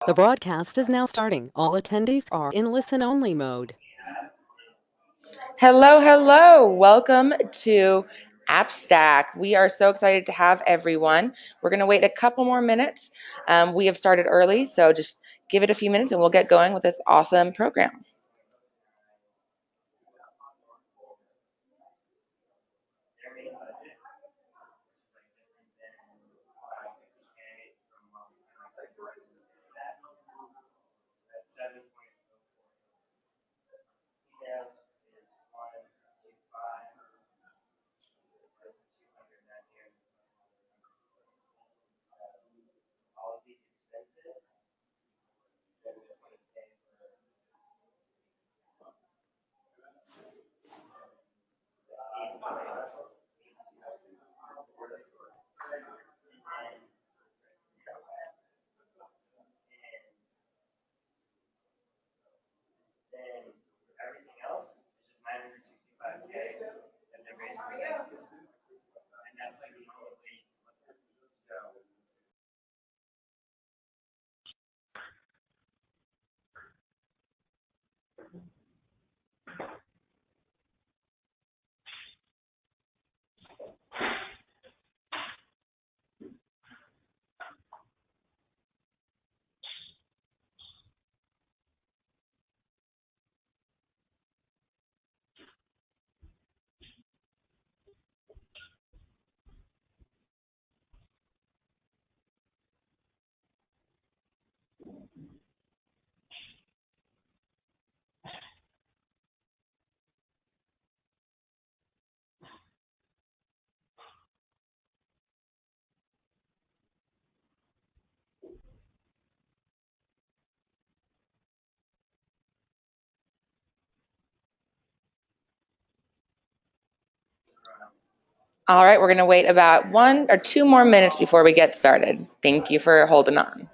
The broadcast is now starting. All attendees are in listen-only mode. Hello, hello. Welcome to AppStack. We are so excited to have everyone. We're going to wait a couple more minutes. We have started early, so just give it a few minutes and we'll get going with this awesome program. All right, we're going to wait about 1 or 2 more minutes before we get started. Thank you for holding on.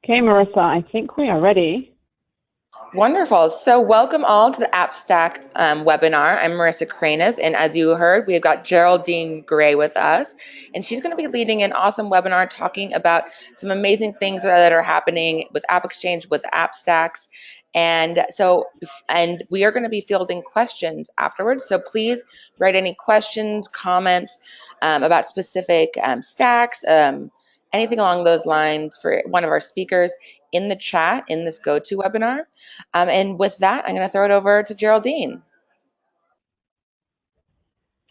Okay, Marissa, I think we are ready. Wonderful. So welcome all to the AppStack webinar. I'm Marissa Cranes, and as you heard, we've got Geraldine Gray with us, and she's going to be leading an awesome webinar talking about some amazing things that are happening with AppExchange, with AppStacks. And we are going to be fielding questions afterwards. So please write any questions, comments about specific stacks, anything along those lines for one of our speakers in the chat in this GoToWebinar. And with that, I'm going to throw it over to Geraldine.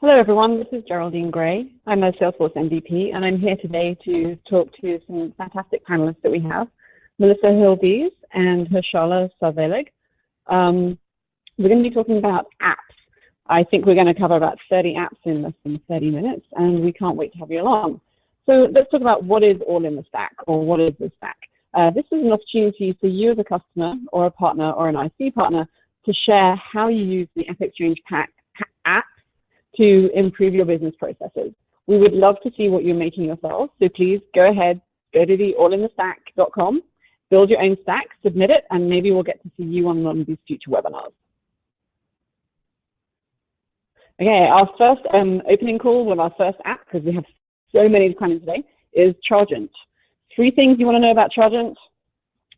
Hello, everyone. This is Geraldine Gray. I'm a Salesforce MVP, and I'm here today to talk to some fantastic panelists that we have, Melissa Hill-Dees and Harshala Sarvelag. We're going to be talking about apps. I think we're going to cover about 30 apps in less than 30 minutes, and we can't wait to have you along. So let's talk about what is all in the stack, or what is the stack. This is an opportunity for you as a customer or a partner or an IC partner to share how you use the AppExchange app to improve your business processes. We would love to see what you're making yourselves, so please go ahead, go to the allinthestack.com, build your own stack, submit it, and maybe we'll get to see you on one of these future webinars. Okay, our first opening call with our first app, because we have so many to come in today, is Chargent. 3 things you want to know about Chargent,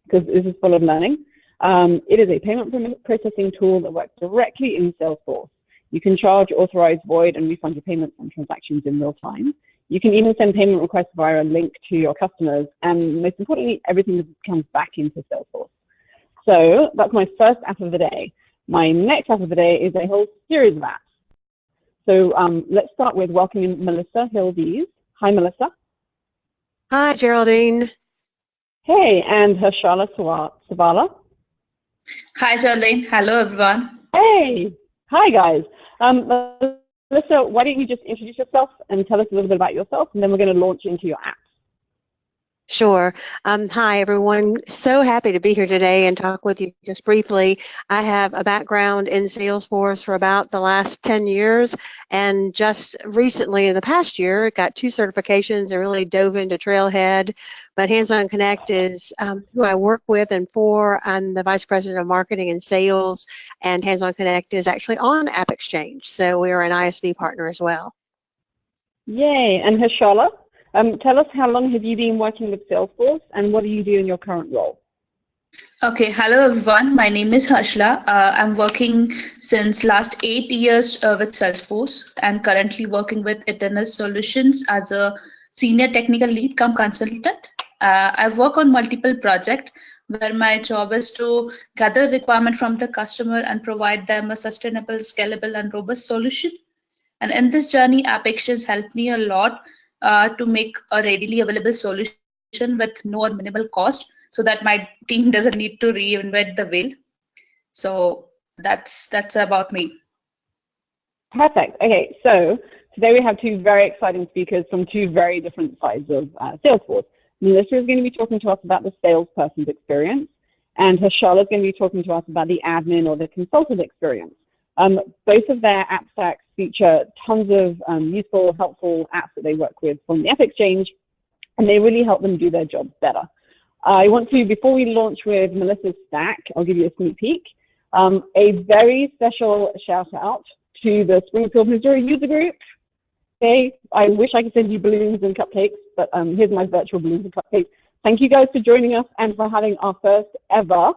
because this is full of learning. It is a payment processing tool that works directly in Salesforce. You can charge, authorize, void, and refund your payments and transactions in real time. You can even send payment requests via a link to your customers, and most importantly, everything comes back into Salesforce. So that's my first app of the day. My next app of the day is a whole series of apps. So let's start with welcoming Melissa Hill-Dees. Hi, Melissa. Hi, Geraldine. Hey, and Harshala Savala. Hi, Geraldine. Hello, everyone. Hey. Hi, guys. Melissa, why don't you just introduce yourself and tell us a little bit about yourself, and then we're going to launch into your app. Sure. Hi, everyone. So happy to be here today and talk with you just briefly. I have a background in Salesforce for about the last 10 years, and just recently in the past year, got 2 certifications and really dove into Trailhead. But HandsOn Connect is who I work with and for. I'm the Vice President of Marketing and Sales, and HandsOn Connect is actually on AppExchange, so we are an ISV partner as well. Yay. And Harshala? Tell us, how long have you been working with Salesforce, and what do you do in your current role? Okay, hello everyone. My name is Harshala. I'm working since last 8 years with Salesforce and currently working with Eternal Solutions as a senior technical lead cum consultant. I work on multiple projects where my job is to gather requirement from the customer and provide them a sustainable, scalable, and robust solution. And in this journey, AppExchange helped me a lot to make a readily available solution with no or minimal cost, so that my team doesn't need to reinvent the wheel. So that's about me. Perfect. Okay, so today we have 2 very exciting speakers from 2 very different sides of Salesforce. Melissa is going to be talking to us about the salesperson's experience, and Harshala is going to be talking to us about the admin or the consultant experience. Both of their app stacks feature tons of useful, helpful apps that they work with from the AppExchange, and they really help them do their jobs better. I want to, before we launch with Melissa's stack, I'll give you a sneak peek, a very special shout out to the Springfield, Missouri user group. Okay, I wish I could send you balloons and cupcakes, but here's my virtual balloons and cupcakes. Thank you guys for joining us and for having our first ever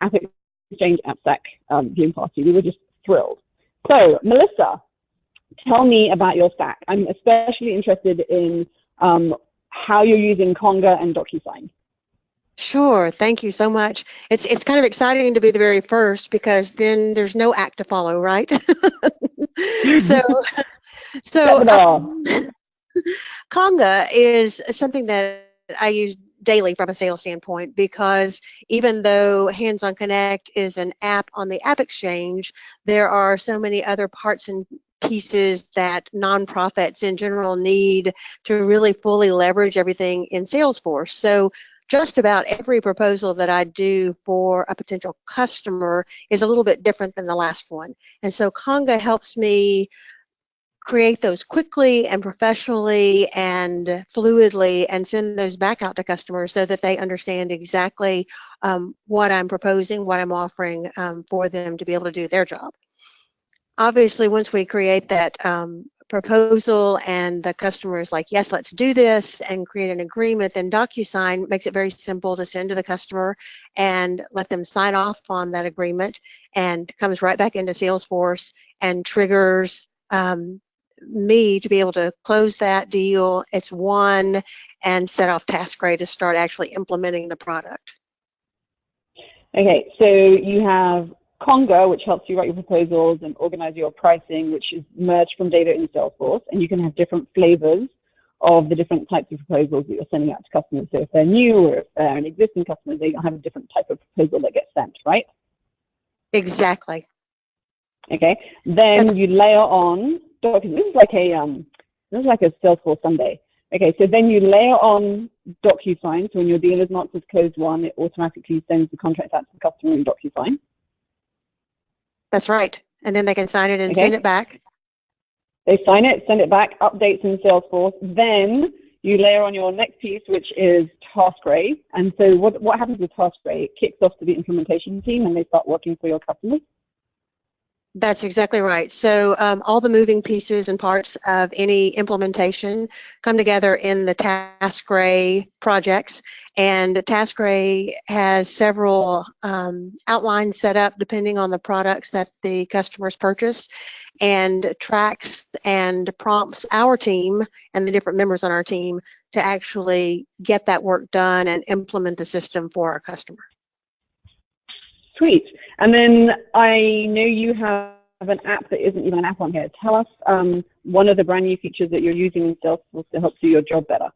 AppExchange app stack viewing party. We were just thrilled. So, Melissa, tell me about your stack. I'm especially interested in how you're using Conga and DocuSign. Sure. Thank you so much. It's kind of exciting to be the very first, because then there's no act to follow, right? so Conga is something that I use daily from a sales standpoint, because even though HandsOn Connect is an app on the AppExchange, there are so many other parts and pieces that nonprofits in general need to really fully leverage everything in Salesforce. So just about every proposal that I do for a potential customer is a little bit different than the last one. And so Conga helps me create those quickly and professionally and fluidly and send those back out to customers so that they understand exactly what I'm proposing, what I'm offering for them to be able to do their job. Obviously, once we create that proposal and the customer is like, yes, let's do this, and create an agreement, then DocuSign makes it very simple to send to the customer and let them sign off on that agreement, and comes right back into Salesforce and triggers me to be able to close that deal. It's won, and set off TaskRay to start actually implementing the product. Okay, so you have Conga, which helps you write your proposals and organize your pricing, which is merged from data in Salesforce, and you can have different flavors of the different types of proposals that you're sending out to customers. So if they're new or if they're an existing customer, they have a different type of proposal that gets sent, right? Exactly. Okay, then you layer on, this is like a Salesforce Sunday. Okay, so then you layer on DocuSign. So when your deal is marked as closed won, it automatically sends the contract out to the customer in DocuSign. That's right. And then they can sign it and send it back. They sign it, send it back, updates in Salesforce. Then you layer on your next piece, which is TaskRay. And so what happens with TaskRay? It kicks off to the implementation team and they start working for your customers. That's exactly right. So all the moving pieces and parts of any implementation come together in the TaskRay projects, and TaskRay has several outlines set up depending on the products that the customers purchased, and tracks and prompts our team and the different members on our team to actually get that work done and implement the system for our customer. Sweet. And then I know you have an app that isn't even an app on here. Tell us one of the brand new features that you're using in Salesforce to help do your job better.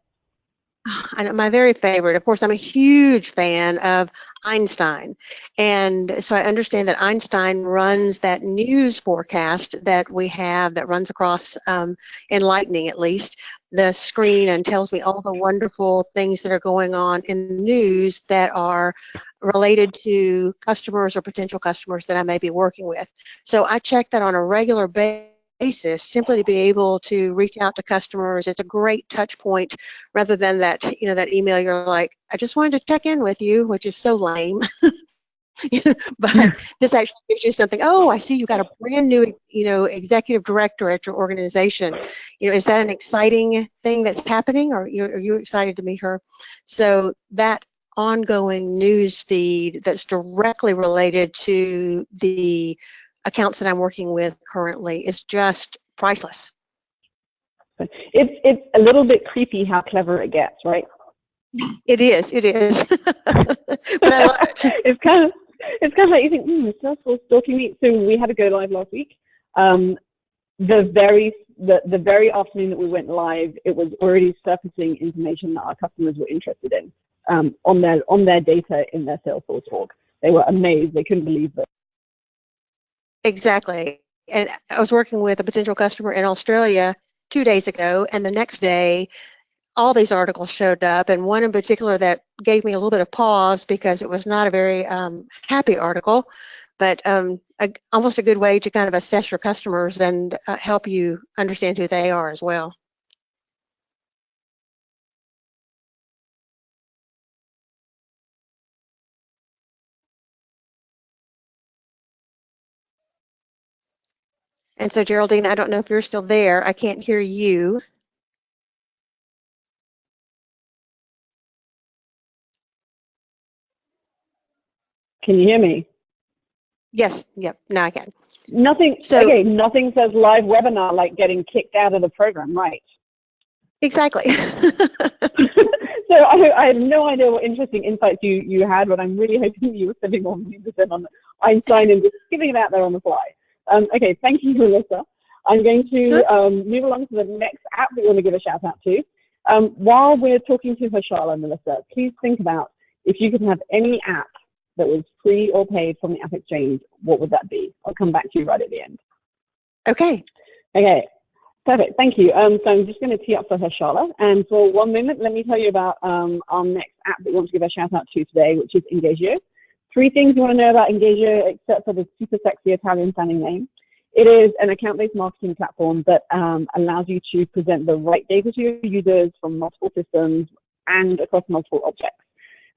And my very favorite, of course, I'm a huge fan of Einstein. And so I understand that Einstein runs that news forecast that we have that runs across, in Lightning at least, the screen, and tells me all the wonderful things that are going on in the news that are related to customers or potential customers that I may be working with. So I check that on a regular basis simply to be able to reach out to customers. It's a great touch point rather than that, that email you're like, I just wanted to check in with you, which is so lame. But this actually gives you something. Oh, I see you got a brand new, executive director at your organization. Is that an exciting thing that's happening, or are you excited to meet her? So that ongoing news feed that's directly related to the accounts that I'm working with currently is just priceless. It's a little bit creepy how clever it gets, right? It is. But I love it. It's kind of like you think, Salesforce stalking me. So we had to go live last week. The very afternoon that we went live, it was already surfacing information that our customers were interested in on their data in their Salesforce org. They were amazed. They couldn't believe it. Exactly. And I was working with a potential customer in Australia 2 days ago, and the next day, all these articles showed up, and one in particular that gave me a little bit of pause because it was not a very happy article, but almost a good way to kind of assess your customers and help you understand who they are as well. And so, Geraldine, I don't know if you're still there. I can't hear you. Can you hear me? Yes. Yep. Now I can. Nothing. So, okay. Nothing says live webinar like getting kicked out of the program, right? Exactly. So I have no idea what interesting insights you had, but I'm really hoping you were spending more than 100% on Einstein and just giving it out there on the fly. Okay, thank you, Melissa. I'm going to move along to the next app that we want to give a shout out to. While we're talking to Harshala, Melissa, please think about if you could have any app that was free or paid from the AppExchange, what would that be? I'll come back to you right at the end. Okay. Okay, perfect, thank you. So I'm just going to tee up for Harshala, and for one moment, let me tell you about our next app that we want to give a shout out to today, which is Engagio. 3 things you want to know about Engagio, except for the super sexy Italian sounding name. It is an account-based marketing platform that allows you to present the right data to your users from multiple systems and across multiple objects.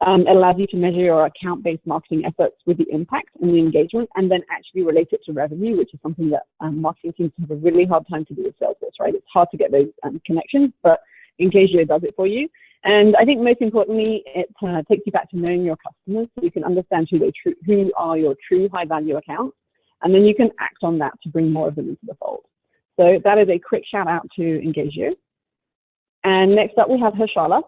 It allows you to measure your account-based marketing efforts with the impact and the engagement, and then actually relate it to revenue, which is something that marketing teams have a really hard time to do with Salesforce, right? It's hard to get those connections, but Engagio does it for you. And I think most importantly, it takes you back to knowing your customers, so you can understand who are your true high-value accounts, and then you can act on that to bring more of them into the fold. So that is a quick shout out to Engagio. And next up, we have Harshala.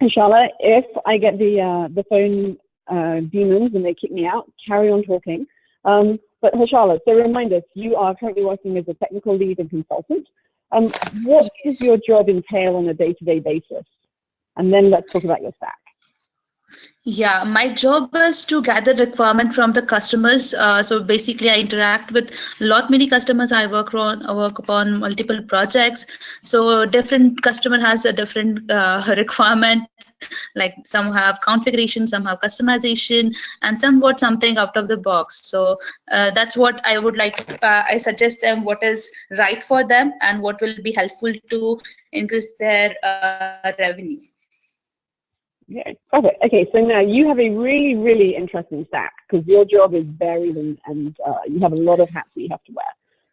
Harshala, if I get the phone demons and they kick me out, carry on talking. But Harshala, so remind us, you are currently working as a technical lead and consultant. What does your job entail on a day-to-day basis? And then let's talk about your stack. Yeah, my job is to gather requirement from the customers. So basically, I interact with many customers. I work upon multiple projects. So different customer has a different requirement. Like some have configuration, some have customization, and some want something out of the box. So that's what I would like. I suggest them what is right for them and what will be helpful to increase their revenue. Okay, perfect. Okay, so now you have a really, really interesting stack because your job is varied and you have a lot of hats that you have to wear.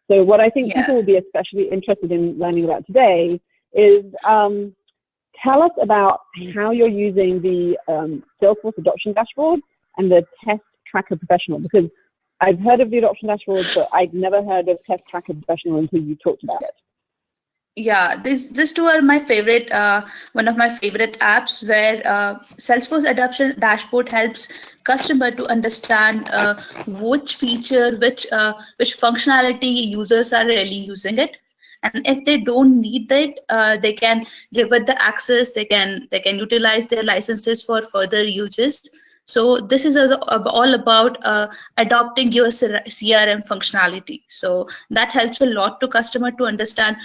So what I think people will be especially interested in learning about today is tell us about how you're using the Salesforce Adoption Dashboard and the Test Tracker Professional, because I've heard of the Adoption Dashboard, but I'd never heard of Test Tracker Professional until you talked about it. Yeah, these two are my favorite, one of my favorite apps where Salesforce adoption dashboard helps customer to understand which feature, which functionality users are really using it, and if they don't need it, they can revert the access. They can utilize their licenses for further uses. So this is all about adopting your CRM functionality. So that helps a lot to customer to understand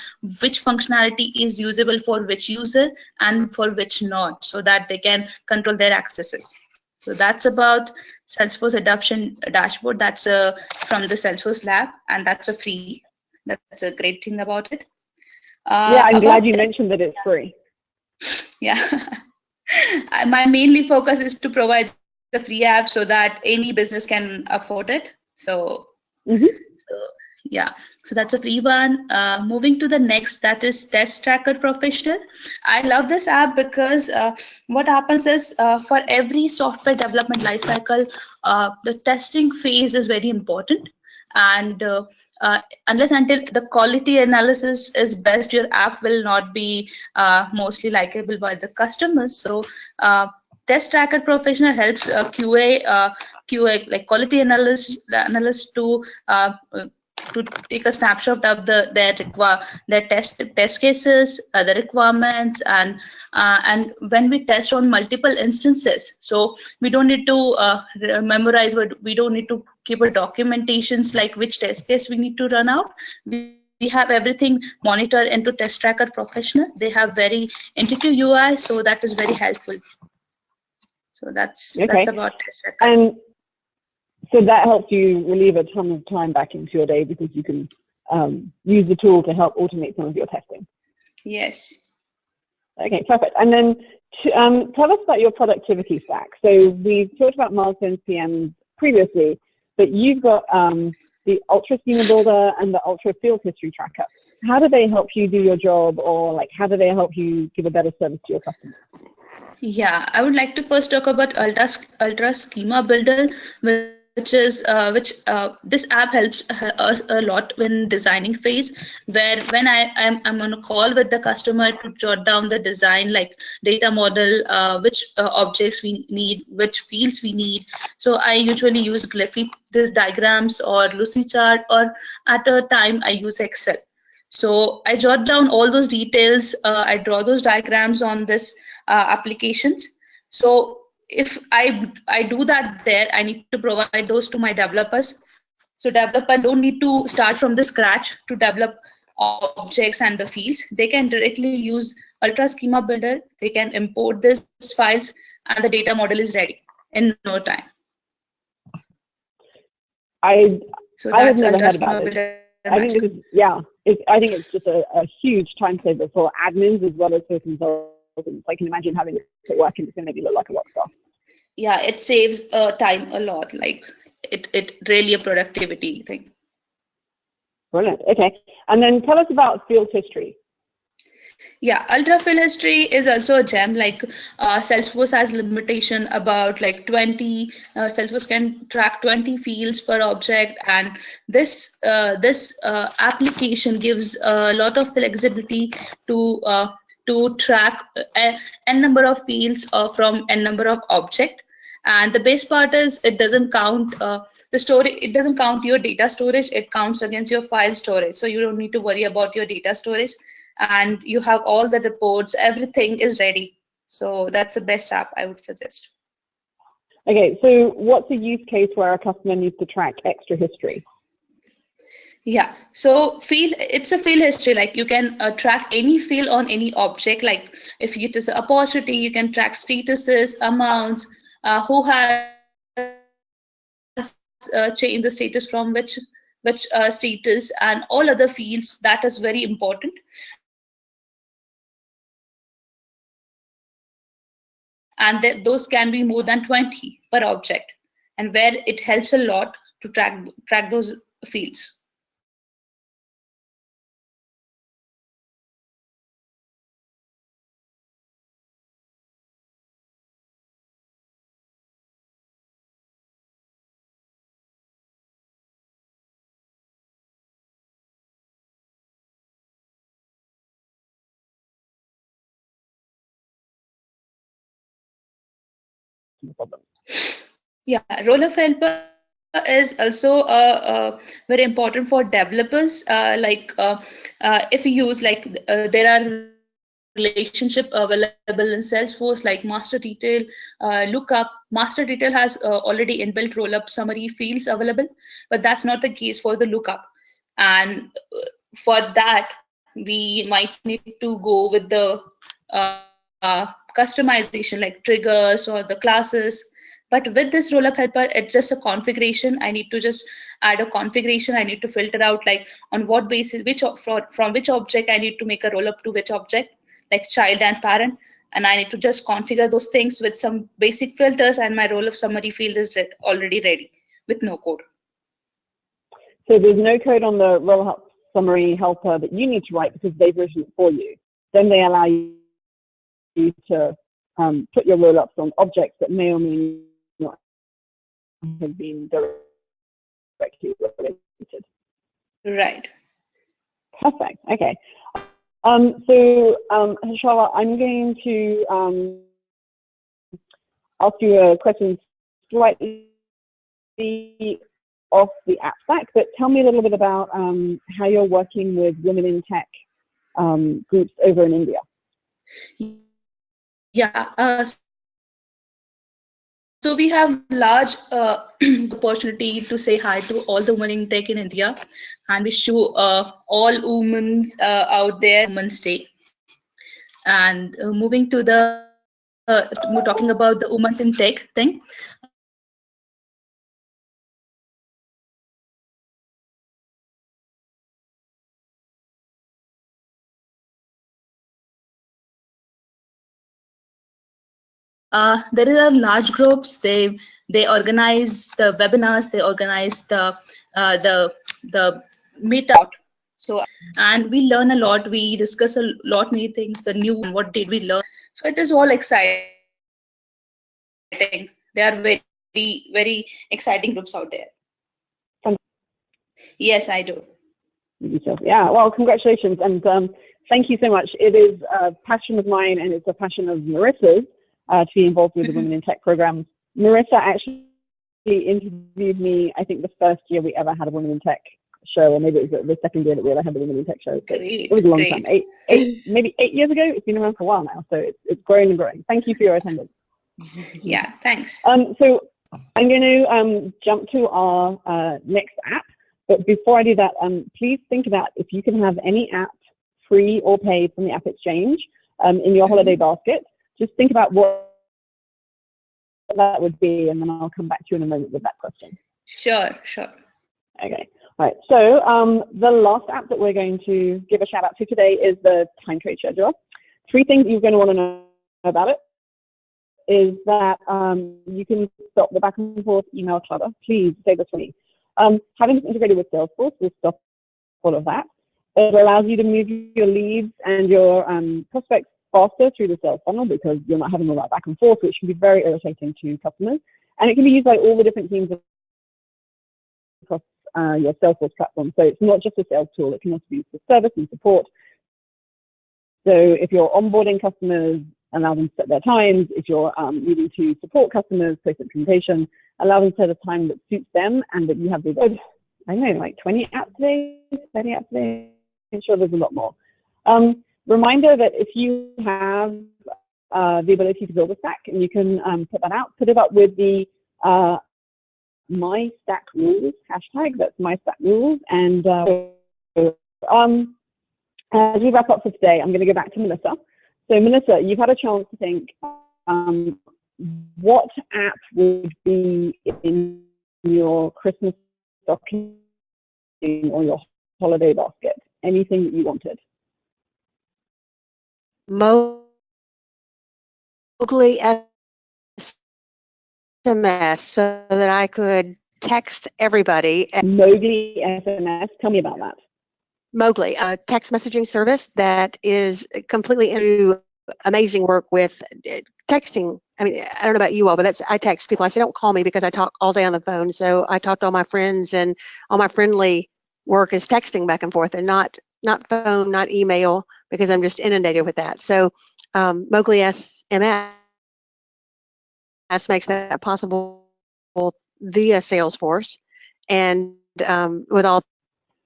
which functionality is usable for which user and for which not, so that they can control their accesses. So that's about Salesforce adoption dashboard. That's from the Salesforce lab, and that's a free. That's a great thing about it. Yeah, I'm glad you mentioned that it's free. Yeah. My mainly focus is to provide the free app so that any business can afford it. So, so yeah, so that's a free one. Moving to the next, that is Test Tracker Professional. I love this app because what happens is for every software development lifecycle, the testing phase is very important. And unless until the quality analysis is best, your app will not be mostly likable by the customers. So Test Tracker Professional helps QA like quality analyst to take a snapshot of their test cases, the requirements, and when we test on multiple instances, so we don't need to memorize, but we don't need to keep a documentations like which test case we need to run out. We have everything monitored into Test Tracker Professional. They have very intuitive UI, so that is very helpful. So that's about Test Tracker. And so that helps you relieve a ton of time back into your day because you can use the tool to help automate some of your testing. Yes. Okay, perfect. And then tell us about your productivity stack. So we've talked about milestones PMs previously, but you've got the Ultra Schema Builder and the Ultra Field History Tracker. How do they help you do your job, or like how do they help you give a better service to your customers? Yeah, I would like to first talk about Ultra Schema Builder, which this app helps us a lot in designing phase, where when I'm on a call with the customer to jot down the design, like data model, which objects we need, which fields we need. So I usually use Glyphy these diagrams or Lucy chart, or at a time I use Excel. So I jot down all those details. I draw those diagrams on this applications. So if I do that there, I need to provide those to my developers. So developer don't need to start from the scratch to develop objects and the fields. They can directly use Ultra Schema Builder. They can import these files, and the data model is ready in no time. I have never heard about it. I think this is, yeah, I think it's just a huge time saver for admins as well as for consultants. I can imagine having it work and it's going to make you look like a rock star. Yeah, it saves time a lot. Like it really a productivity thing. Brilliant. Okay, and then tell us about field history. Yeah, Ultra Field History is also a gem. Like Salesforce has limitation about like 20. Salesforce can track 20 fields per object, and this application gives a lot of flexibility to track n number of fields from n number of object. And the best part is it doesn't count the storage. It doesn't count your data storage. It counts against your file storage. So you don't need to worry about your data storage. And you have all the reports, everything is ready. So that's the best app I would suggest. Okay, so what's a use case where a customer needs to track extra history? Yeah, so it's a field history. Like you can track any field on any object. Like if it is an opportunity, you can track statuses, amounts, who has changed the status from which status, and all other fields. That is very important. And those can be more than 20 per object, and where it helps a lot to track those fields. customer problems. Yeah, roll-up helper is also very important for developers. If you use there are relationship available in Salesforce like master detail, lookup. Master detail has already inbuilt roll-up summary fields available, but that's not the case for the lookup. And for that, we might need to go with the customization like triggers or the classes. But with this rollup helper, it's just a configuration. I need to just add a configuration. I need to filter out like on what basis, from which object I need to make a rollup to which object, like child and parent. And I need to just configure those things with some basic filters, and my rollup summary field is already ready with no code. So there's no code on the rollup summary helper that you need to write because they've written it for you. Then they allow you to put your rollups on objects that may or may not have been directly related. Right. Perfect. Okay. Harshala, I'm going to ask you a question slightly off the app stack, but tell me a little bit about how you're working with women in tech groups over in India. Yeah. So we have large opportunity to say hi to all the women in tech in India, and wish you all women out there Women's Day. And moving to the we're talking about the women in tech thing. There are large groups. They organize the webinars. They organize the meetup. So and we learn a lot. We discuss a lot many things. The new what did we learn? So it is all exciting. They are very exciting groups out there. Yes, I do. Yeah. Well, congratulations and thank you so much. It is a passion of mine and it's a passion of Marissa's. To be involved with the Women in Tech program. Marissa actually interviewed me, I think the first year we ever had a Women in Tech show, or maybe it was the second year that we ever had the Women in Tech show. So it was a long time, maybe 8 years ago. It's been around for a while now, so it's growing and growing. Thank you for your attendance. Yeah, thanks. So I'm going to jump to our next app, but before I do that, please think about if you can have any app free or paid from the AppExchange in your holiday basket. Just think about what that would be, and then I'll come back to you in a moment with that question. Sure. Okay. All right. So the last app that we're going to give a shout out to today is the Time Trade Scheduler. 3 things you're going to want to know about it is that you can stop the back and forth email clutter. Please save this for me. Having this integrated with Salesforce will stop all of that. It allows you to move your leads and your prospects faster through the sales funnel because you're not having all that back and forth, which can be very irritating to customers. And it can be used by all the different teams across your Salesforce platform. So it's not just a sales tool, it can also be used for service and support. So if you're onboarding customers, allow them to set their times. If you're needing to support customers, post-implementation, allow them to set a time that suits them and that you have the, I don't know, like 20 apps today, 30 apps today. I'm sure there's a lot more. Reminder that if you have the ability to build a stack and you can put it up with the My Stack Rules hashtag. That's My Stack Rules. And as we wrap up for today, I'm going to go back to Melissa. So Melissa, you've had a chance to think what app would be in your Christmas stocking or your holiday basket? Anything that you wanted. Mowgli SMS so that I could text everybody. Mowgli SMS, tell me about that. Mowgli, a text messaging service that is completely into amazing work with texting. I mean, I don't know about you all, but I text people. I say, don't call me because I talk all day on the phone. So I talk to all my friends, and all my friendly work is texting back and forth and not phone, not email, because I'm just inundated with that. So Mowgli SMS makes that possible via Salesforce, and with all.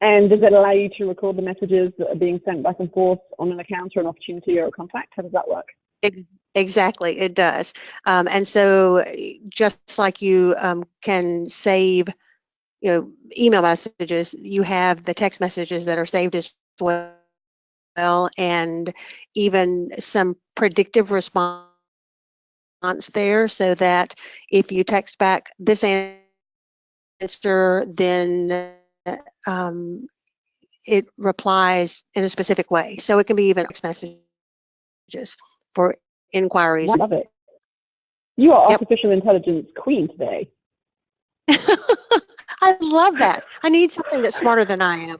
And does it allow you to record the messages that are being sent back and forth on an account or an opportunity or a contact? How does that work? Exactly, it does. And so just like you can save, email messages, you have the text messages that are saved as well, and even some predictive response there, so that if you text back this answer, then it replies in a specific way. So it can be even text messages for inquiries. I love it. You are Yep. artificial intelligence queen today. I love that. I need something that's smarter than I am.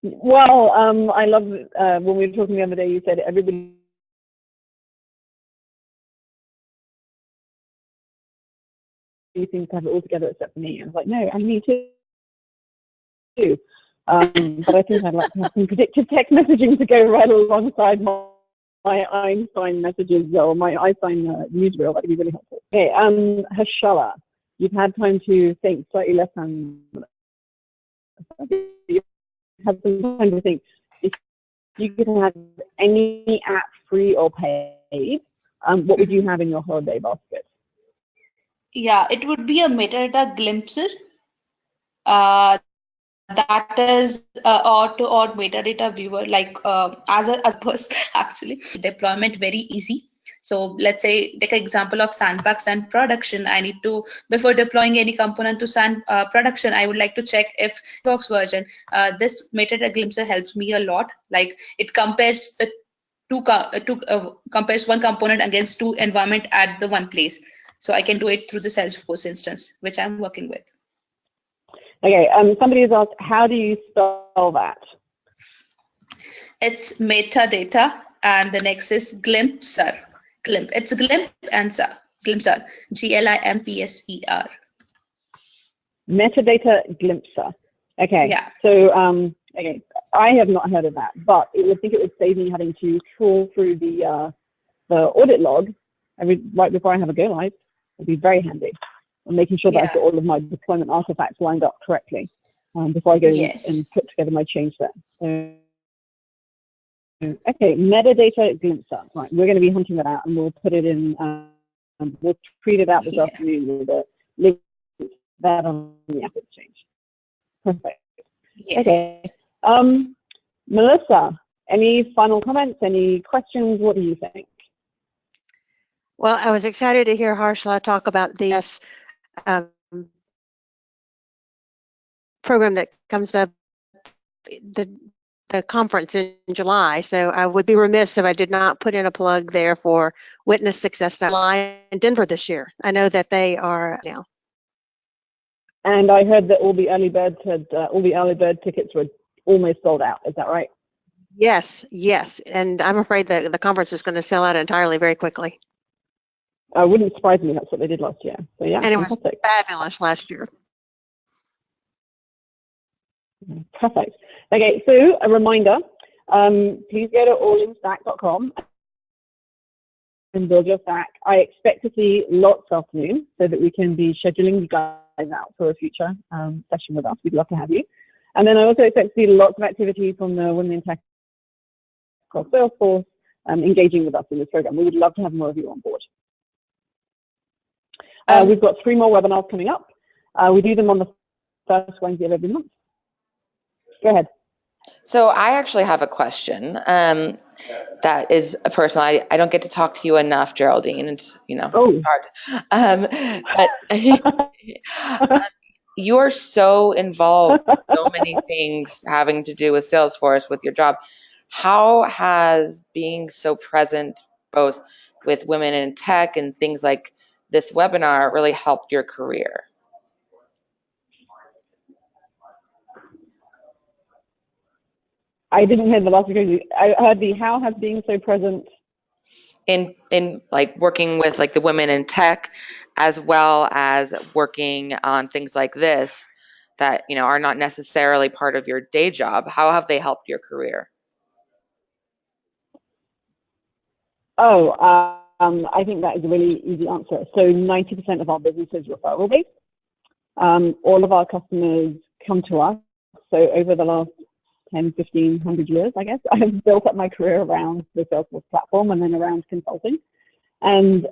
Well, I love when we were talking the other day, you said everybody seems to have it all together except for me. I was like, no, I need to. But I think I'd like to have some predictive text messaging to go right alongside my Einstein messages or my Einstein newsreel. That would be really helpful. Okay, Harshala, you've had time to think slightly less than. You've had some time to think. If you could have any app free or paid, what would you have in your holiday basket? Yeah, it would be a metadata glimpser. That is auto-odd metadata viewer, like as a bus actually. Deployment very easy. So let's say take an example of sandbox and production. I need to, before deploying any component to production, I would like to check if box version. This metadata glimpser helps me a lot. Like it compares the compares one component against two environment at the one place. So I can do it through the Salesforce instance, which I'm working with. Okay, somebody has asked, how do you spell that? It's metadata, and the next is glimpser. It's glimp and glimpser. Glimpser. Metadata glimpser. Okay. Yeah. So okay, I have not heard of that, but I think it would save me having to trawl through the audit log right before I have a go live. It'd be very handy. And making sure that I've got all of my deployment artifacts lined up correctly before I go and put together my change set. So, okay, metadata glimpser. Right, we're going to be hunting that out, and we'll put it in. We'll tweet it out this afternoon with a link to that on the AppExchange. Perfect. Yes. Okay. Melissa, any final comments? Any questions? What do you think? Well, I was excited to hear Harshala talk about this program that comes up, the conference in July. So I would be remiss if I did not put in a plug there for Witness Success July in Denver this year. I know that they are now. And I heard that all the early bird tickets were almost sold out. Is that right? Yes, yes. And I'm afraid that the conference is going to sell out entirely very quickly. It wouldn't surprise me. That's what they did last year. So yeah, and it was fabulous last year. Perfect. Okay, so a reminder, please go to allinstack.com and build your stack. I expect to see lots this afternoon so that we can be scheduling you guys out for a future session with us. We'd love to have you. And then I also expect to see lots of activity from the Women in Tech across Salesforce engaging with us in this program. We would love to have more of you on board. We've got 3 more webinars coming up. We do them on the first Wednesday of every month. Go ahead. So I actually have a question that is a personal. I don't get to talk to you enough, Geraldine. It's hard. But you are so involved in so many things having to do with Salesforce with your job. How has being so present both with women in tech and things like this webinar really helped your career? I didn't hear the last question. I heard the how has being so present in like working with like the women in tech, as well as working on things like this that, you know, are not necessarily part of your day job. How have they helped your career? I think that is a really easy answer. So 90% of our business is referral based. All of our customers come to us. So over the last 10, 15, 100 years, I guess, I've built up my career around the Salesforce platform and then around consulting. And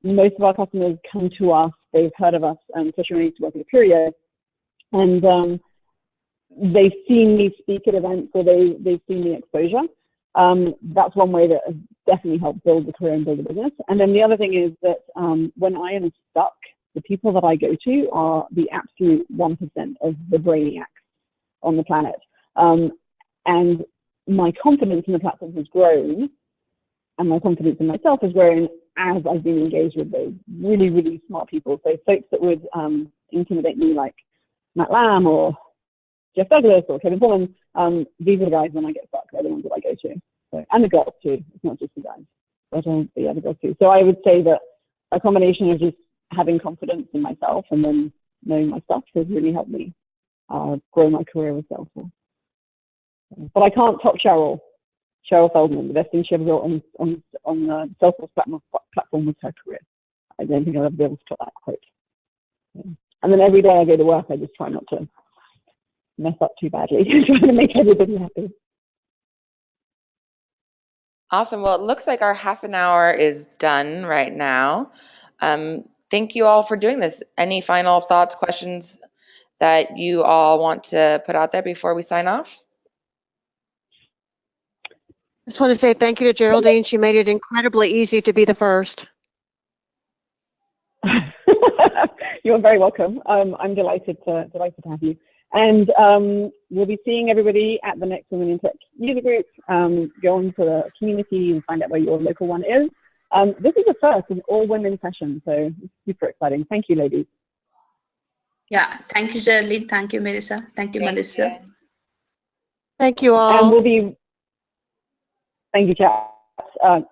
most of our customers come to us, they've heard of us, especially when I used to work at Period, and they've seen me speak at events, or they've seen the exposure. That's one way that has definitely helped build the career and build the business. And then the other thing is that when I am stuck, the people that I go to are the absolute 1% of the brainiacs on the planet. And my confidence in the platform has grown, and my confidence in myself has grown as I've been engaged with those really, really smart people. So folks that would intimidate me, like Matt Lamb or Jeff Douglas or Kevin Pullman, these are the guys when I get stuck. They're the ones that I go to. So, and the girls too. It's not just the guys, but the other girls too. So I would say that a combination of just having confidence in myself and then knowing my stuff has really helped me grow my career with Salesforce. But I can't top Shewale Feldman. The best thing she ever built on the Salesforce platform was her career. I don't think I'll ever be able to top that quote. Yeah. And then every day I go to work, I just try not to mess up too badly, trying to make everybody happy. Awesome. Well, it looks like our half an hour is done right now. Thank you all for doing this. Any final thoughts, questions that you all want to put out there before we sign off? Just want to say thank you to Geraldine. She made it incredibly easy to be the first. You're very welcome. I'm delighted to have you. And we'll be seeing everybody at the next Women in Tech user group. Go on to the community and find out where your local one is. This is the first an all-women session, so it's super exciting. Thank you, ladies. Yeah, thank you, Geraldine. Thank you, Marissa. Thank you, Melissa. Thank you all. And we'll be, thank you, chat,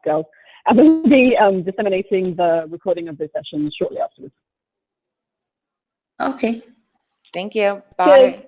girls. And we'll be disseminating the recording of this session shortly afterwards. Okay. Thank you. Bye. Cheers.